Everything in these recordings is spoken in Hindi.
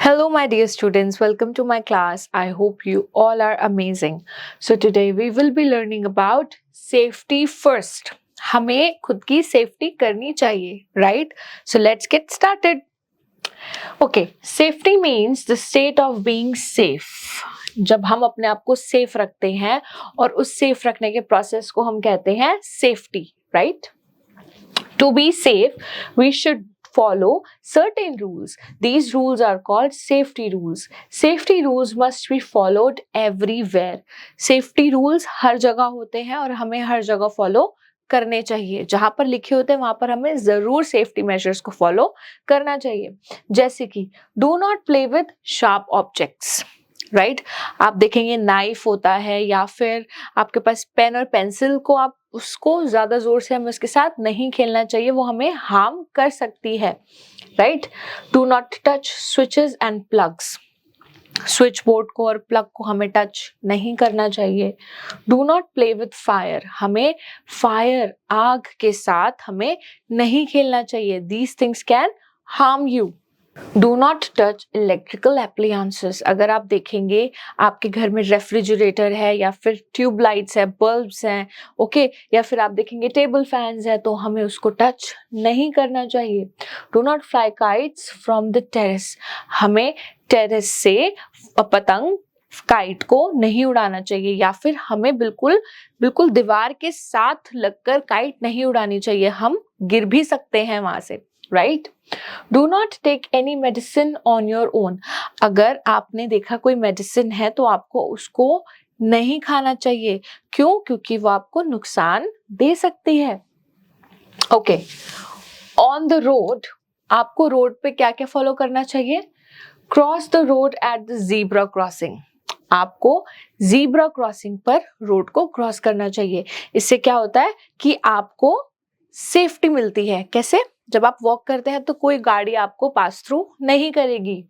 Hello, my dear students. Welcome to my class. I hope you all are amazing. So, today we will be learning about safety first. हमें खुद की सेफ्टी करनी चाहिए, right? So, let's get started. Okay, safety means the state of being safe. जब हम अपने आप को सेफ रखते हैं और उस सेफ रखने के प्रोसेस को हम कहते हैं safety, right? To be safe, we should follow certain rules. These rules are called safety rules. Safety rules must be followed everywhere. Safety rules हर जगह होते हैं और हमें हर जगह फॉलो करने चाहिए. जहां पर लिखे होते हैं वहां पर हमें जरूर सेफ्टी मेजर्स को फॉलो करना चाहिए. जैसे कि do not play with sharp objects, right? आप देखेंगे नाइफ होता है या फिर आपके पास पेन और पेंसिल को आप उसको ज्यादा जोर से हमें उसके साथ नहीं खेलना चाहिए, वो हमें हार्म कर सकती है, right? Do not touch switches and plugs. Switch board को और प्लग को हमें टच नहीं करना चाहिए. Do not play with fire. हमें फायर आग के साथ हमें नहीं खेलना चाहिए. These things can harm you. Do not touch electrical appliances. अगर आप देखेंगे आपके घर में रेफ्रिजरेटर है या फिर ट्यूबलाइट्स है, बल्ब्स हैं, ओके, या फिर आप देखेंगे टेबल फैंस है, तो हमें उसको टच नहीं करना चाहिए. Do not fly kites from the terrace. हमें टेरेस से पतंग काइट को नहीं उड़ाना चाहिए या फिर हमें बिल्कुल दीवार के साथ लगकर काइट नहीं उड़ानी चाहिए. हम गिर भी सकते हैं वहां से, right? Do not take any medicine on your own. अगर आपने देखा कोई मेडिसिन है तो आपको उसको नहीं खाना चाहिए. क्यों? क्योंकि वो आपको नुकसान दे सकती है. ओके, ऑन द रोड आपको रोड पे क्या क्या फॉलो करना चाहिए? Cross the road at the zebra crossing. आपको ज़ीब्रा क्रॉसिंग पर रोड को क्रॉस करना चाहिए. इससे क्या होता है कि आपको सेफ्टी मिलती है. कैसे? जब आप वॉक करते हैं तो कोई गाड़ी आपको पास थ्रू नहीं करेगी.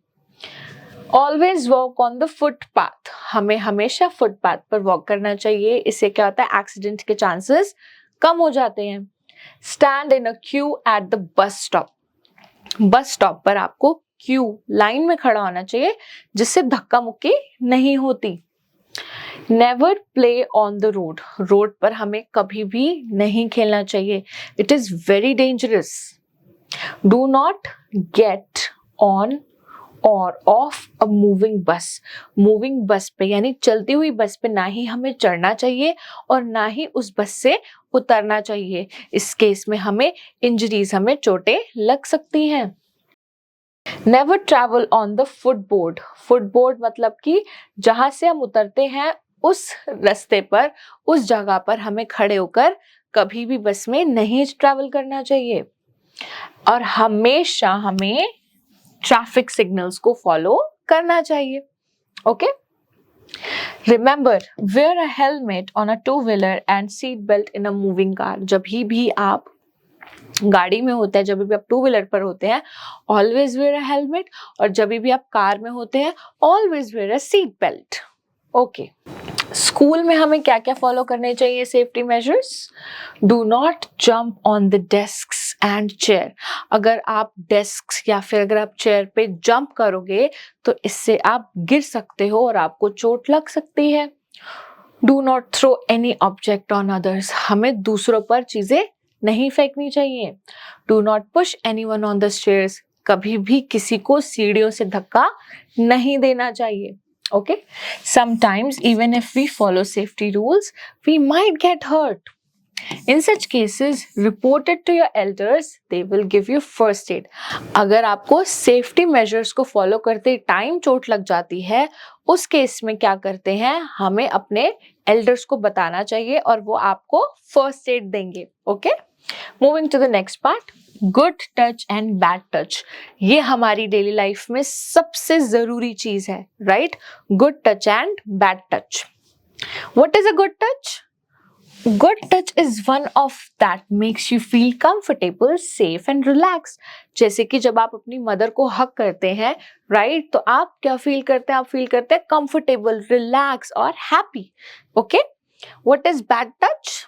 Always walk on the footpath. हमें हमेशा फुटपाथ पर वॉक करना चाहिए. इससे क्या होता है? एक्सीडेंट के चांसेस कम हो जाते हैं. Stand in a Q at the bus stop. Bus stop पर आपको क्यू लाइन में खड़ा होना चाहिए जिससे धक्का मुक्की नहीं होती. Never play on the road. Road पर हमें कभी भी नहीं खेलना चाहिए. It is very dangerous. Do not get on or off a moving bus. Moving bus पे यानी चलती हुई बस पे ना ही हमें चढ़ना चाहिए और ना ही उस बस से उतरना चाहिए. इस केस में हमें इंजरीज, हमें चोटें लग सकती हैं. Never travel on the footboard. Footboard मतलब कि जहां से हम उतरते हैं उस रास्ते पर, उस जगह पर हमें खड़े होकर कभी भी बस में नहीं ट्रैवल करना चाहिए. और हमेशा हमें ट्रैफिक सिग्नल्स को फॉलो करना चाहिए. Okay, remember wear a helmet on a two wheeler and seat belt in a moving car. जब भी आप गाड़ी में होते हैं, जब भी आप टू व्हीलर पर होते हैं, ऑलवेज वेयर अ हेलमेट. और जब भी आप कार में होते हैं, ऑलवेज वेयर अ सीट बेल्ट. ओके, स्कूल में हमें क्या क्या फॉलो करने चाहिए safety measures? Do not jump on the desks and chair. अगर आप डेस्क या फिर अगर आप चेयर पे जंप करोगे तो इससे आप गिर सकते हो और आपको चोट लग सकती है. Do not throw any object on others. हमें दूसरों पर चीजें नहीं फेंकनी चाहिए. Do not push anyone on the stairs. कभी भी किसी को सीढ़ियों से धक्का नहीं देना चाहिए. Okay, sometimes even if we follow safety rules, we might get hurt. In such cases, report it to your elders. They will give you first aid. अगर आपको safety measures को follow करते टाइम चोट लग जाती है, उस केस में क्या करते हैं? हमें अपने elders को बताना चाहिए और वो आपको first aid देंगे. Okay? Moving to the next part. Good touch and bad touch. ये हमारी डेली लाइफ में सबसे जरूरी चीज है, right? Good touch and bad touch. What is a good touch? Good touch is one of that makes you feel comfortable, safe and relax. जैसे कि जब आप अपनी मदर को हक करते हैं, राइट, तो आप क्या फील करते हैं? आप फील करते हैं कंफर्टेबल, रिलैक्स और happy. Okay, what is bad touch?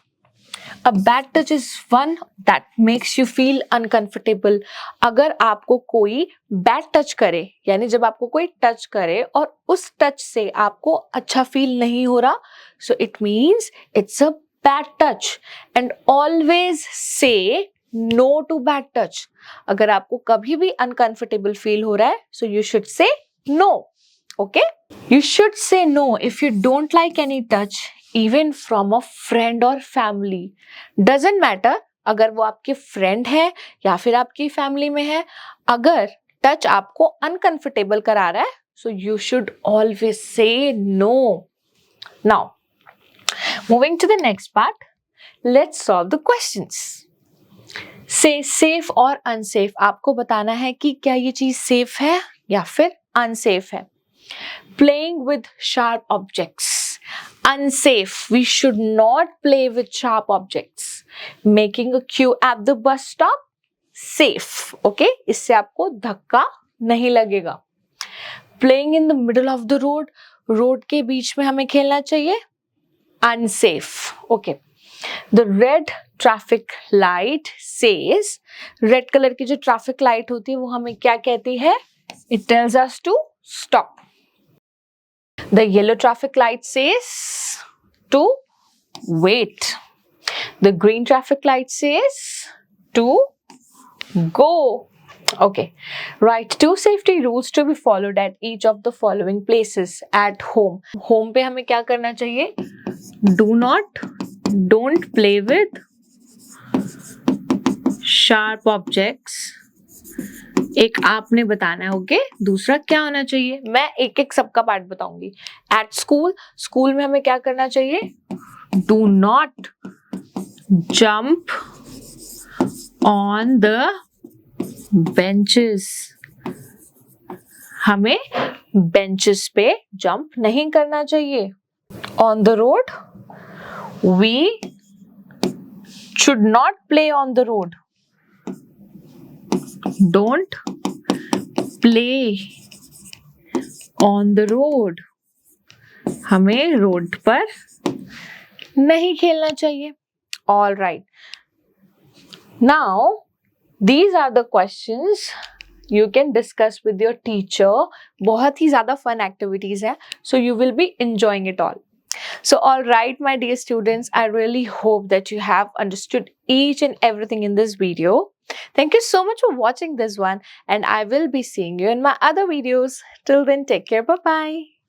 A bad touch is one that makes you feel uncomfortable. अगर आपको कोई बैड टच करे, यानी जब आपको कोई टच करे और उस टच से आपको अच्छा फील नहीं हो रहा, so it means it's a bad touch. And always say no to bad touch. अगर आपको कभी भी uncomfortable फील हो रहा है, so you should say no. Okay? You should say no if you don't like any touch, even from a friend or family. Doesn't matter अगर वो आपके फ्रेंड है या फिर आपकी फैमिली में है, अगर टच आपको अनकंफर्टेबल करा रहा है, so you should always say no. Now, moving to the next part, let's solve the questions. Say safe और unsafe. आपको बताना है कि क्या ये चीज सेफ है या फिर अनसेफ है. Playing with sharp objects. Unsafe. We should not play with sharp objects. Making a queue at the bus stop. Safe. Okay? इससे आपको धक्का नहीं लगेगा. Playing in the middle of the road. Road के बीच में हमें खेलना चाहिए. Unsafe. Okay. The red traffic light says, red color की जो traffic light होती है वो हमें क्या कहती है? It tells us to stop. The yellow traffic light says to wait. The green traffic light says to go. Okay. Write 2 safety rules to be followed at each of the following places. At home. Home पे हमें क्या करना चाहिए? Don't play with sharp objects. एक आपने बताना है. ओके. दूसरा क्या होना चाहिए? मैं एक एक सबका पार्ट बताऊंगी. एट स्कूल में हमें क्या करना चाहिए? Do not jump on the benches. हमें बेंचेस पे जंप नहीं करना चाहिए. On the road we should not play on the road. Don't play on the road. हमें रोड पर नहीं खेलना चाहिए. All right. Now, these are the questions you can discuss with your teacher. बहुत ही ज़्यादा fun activities हैं, so you will be enjoying it all. So, all right, my dear students, I really hope that you have understood each and everything in this video. Thank you so much for watching this one, and I will be seeing you in my other videos. Till then, take care. Bye-bye.